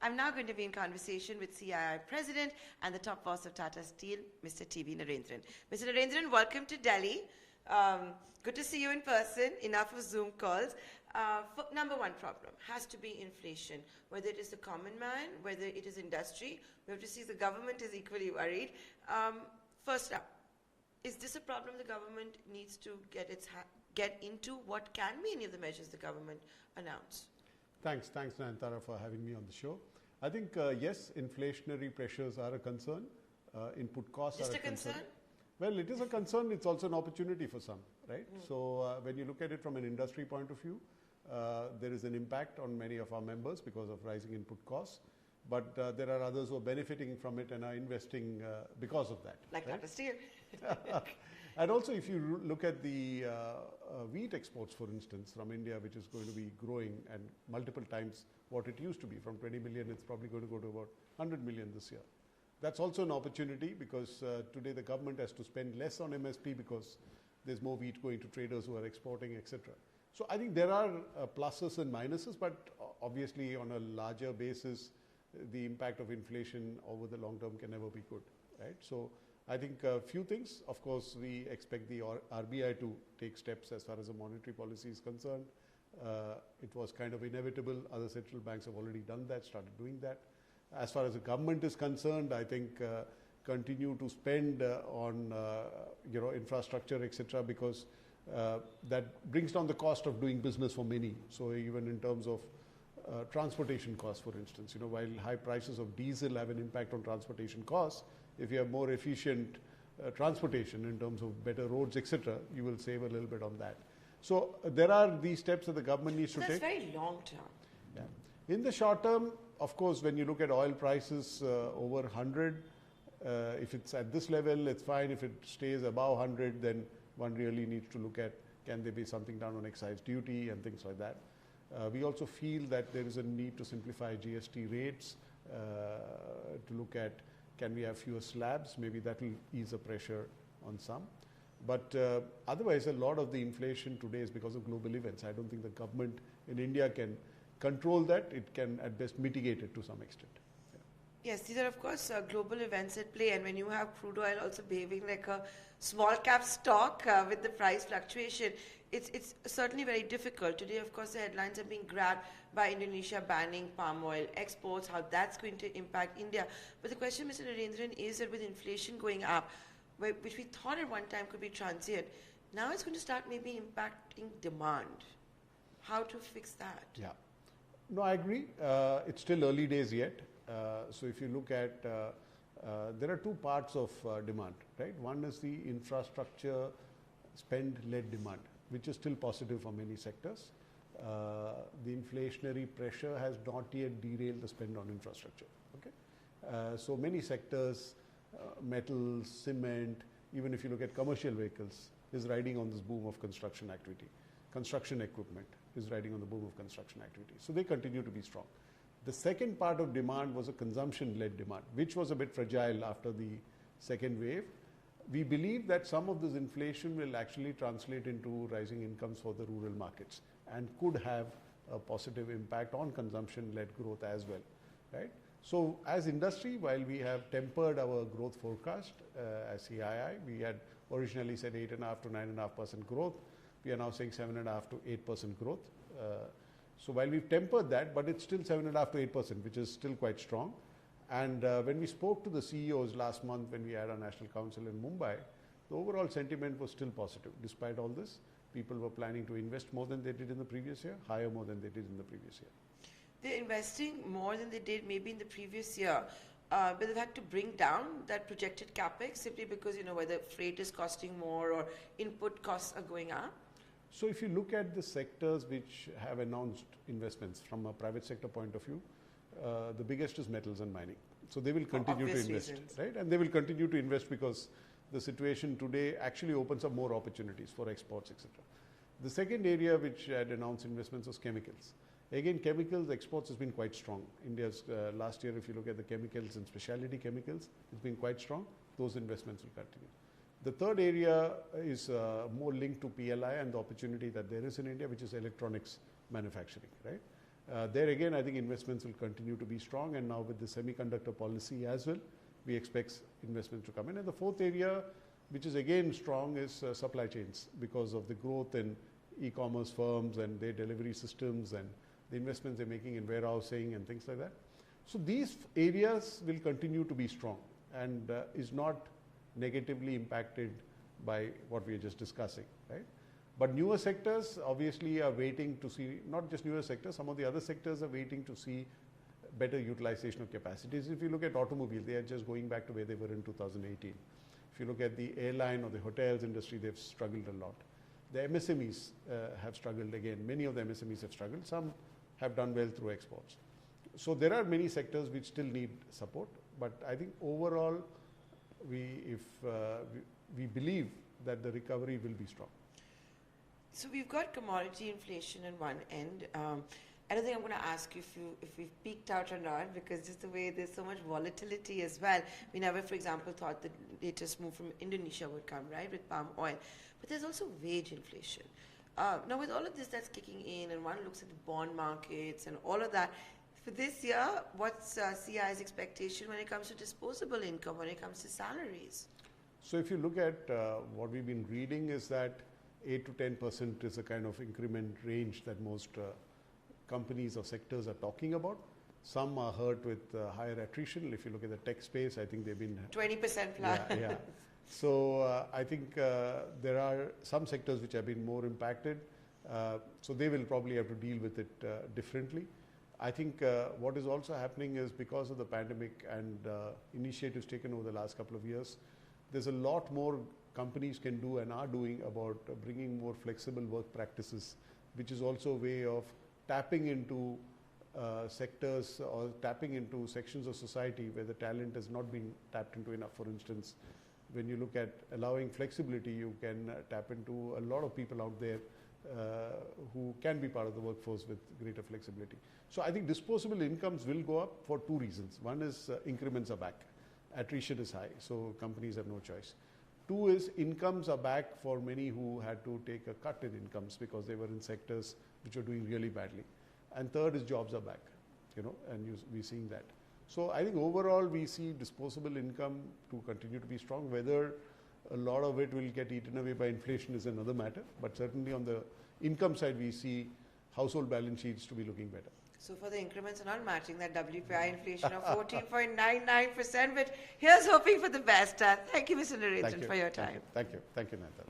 I'm now going to be in conversation with CII President and the top boss of Tata Steel, Mr. TV Narendran. Mr. Narendran, welcome to Delhi. Good to see you in person. Enough of Zoom calls. Number one problem has to be inflation. Whether it is the common man, whether it is industry, we have to see the government is equally worried. First up, is this a problem the government needs to get into? What can be any of the measures the government announce? Thanks Nayantara for having me on the show. I think yes, inflationary pressures are a concern. Input costs are a concern. Well, it is a concern. It's also an opportunity for some, right? So when you look at it from an industry point of view, there is an impact on many of our members because of rising input costs. But there are others who are benefiting from it and are investing because of that. Like Tata Steel. And also, if you look at the wheat exports, for instance, from India, which is going to be growing and multiple times what it used to be, from 20 million, it's probably going to go to about 100 million this year. That's also an opportunity because today the government has to spend less on MSP because there's more wheat going to traders who are exporting, etc. So I think there are pluses and minuses, but obviously on a larger basis, the impact of inflation over the long term can never be good, right? So I think a few things. Of course, we expect the RBI to take steps as far as the monetary policy is concerned. It was kind of inevitable. Other central banks have already done that, started doing that. As far as the government is concerned, I think continue to spend on infrastructure, etc., because that brings down the cost of doing business for many. So even in terms of transportation costs, for instance, while high prices of diesel have an impact on transportation costs, if you have more efficient transportation in terms of better roads, etc., you will save a little bit on that. So there are these steps that the government needs to take. That's very long term. Yeah. In the short term, of course, when you look at oil prices over 100, if it's at this level, it's fine. If it stays above 100, then one really needs to look at, can there be something done on excise duty and things like that. We also feel that there is a need to simplify GST rates, to look at, can we have fewer slabs? Maybe that will ease the pressure on some. But otherwise, a lot of the inflation today is because of global events. I don't think the government in India can control that. It can at best mitigate it to some extent. Yeah. Yes, these are of course global events at play, and when you have crude oil also behaving like a small cap stock with the price fluctuation, it's certainly very difficult. Today, of course, the headlines are being grabbed by Indonesia banning palm oil exports, how that's going to impact India. But the question, Mr. Narendran, is that with inflation going up, which we thought at one time could be transient, now it's going to start maybe impacting demand. How to fix that? Yeah. No, I agree. It's still early days yet. So if you look at, there are two parts of demand, right? One is the infrastructure spend-led demand, which is still positive for many sectors. The inflationary pressure has not yet derailed the spend on infrastructure. Okay, so many sectors, metals, cement, even if you look at commercial vehicles, is riding on this boom of construction activity. Construction equipment is riding on the boom of construction activity. So they continue to be strong. The second part of demand was a consumption-led demand, which was a bit fragile after the second wave. We believe that some of this inflation will actually translate into rising incomes for the rural markets and could have a positive impact on consumption-led growth as well, right? So as industry, while we have tempered our growth forecast as CII, we had originally said 8.5 to 9.5% growth. We are now saying 7.5 to 8% growth. So while we've tempered that, but it's still 7.5 to 8%, which is still quite strong. And when we spoke to the CEOs last month, when we had our National Council in Mumbai, the overall sentiment was still positive. Despite all this, people were planning to invest more than they did in the previous year, hire more than they did in the previous year. They're investing more than they did maybe in the previous year, but they've had to bring down that projected capex simply because, whether freight is costing more or input costs are going up. So if you look at the sectors which have announced investments from a private sector point of view, the biggest is metals and mining. So they will continue to invest, reasons. Right? And they will continue to invest because the situation today actually opens up more opportunities for exports, etc. The second area which had announced investments was chemicals. Again, chemicals exports has been quite strong. India's last year, if you look at the chemicals and specialty chemicals, it's been quite strong. Those investments will continue. The third area is more linked to PLI and the opportunity that there is in India, which is electronics manufacturing, right? There again, I think investments will continue to be strong, and now with the semiconductor policy as well, we expect investments to come in. And the fourth area, which is again strong, is supply chains, because of the growth in e-commerce firms and their delivery systems and the investments they're making in warehousing and things like that. So these areas will continue to be strong and is not negatively impacted by what we are just discussing, right? But newer sectors obviously are waiting to see, not just newer sectors, some of the other sectors are waiting to see better utilization of capacities. If you look at automobile, they are just going back to where they were in 2018. If you look at the airline or the hotels industry, they've struggled a lot. The MSMEs have struggled again. Many of the MSMEs have struggled. Some have done well through exports. So there are many sectors which still need support. But I think overall, we believe that the recovery will be strong. So we've got commodity inflation on one end. I don't think I'm going to ask you if we've peaked out or not, because just the way there's so much volatility as well. We never, for example, thought the latest move from Indonesia would come, right, with palm oil. But there's also wage inflation. Now, with all of this that's kicking in, and one looks at the bond markets and all of that, for this year, what's CII's expectation when it comes to disposable income, when it comes to salaries? So if you look at what we've been reading, is that 8 to 10% is a kind of increment range that most companies or sectors are talking about. Some are hurt with higher attrition. If you look at the tech space, I think they've been 20% plus. Yeah. So I think there are some sectors which have been more impacted. So they will probably have to deal with it differently. I think what is also happening is, because of the pandemic and initiatives taken over the last couple of years, there's a lot more companies can do and are doing about bringing more flexible work practices, which is also a way of tapping into sectors or tapping into sections of society where the talent has not been tapped into enough. For instance, when you look at allowing flexibility, you can tap into a lot of people out there who can be part of the workforce with greater flexibility. So I think disposable incomes will go up for two reasons. One is increments are back. Attrition is high, so companies have no choice. Two is incomes are back for many who had to take a cut in incomes because they were in sectors which were doing really badly. And third is jobs are back, and we're seeing that. So I think overall we see disposable income to continue to be strong. Whether a lot of it will get eaten away by inflation is another matter, but certainly on the income side we see household balance sheets to be looking better. So for the increments are not matching that WPI inflation of 14.99%, but here's hoping for the best. Thank you, Mr. Narendran, for your time. Thank you, Nayantara.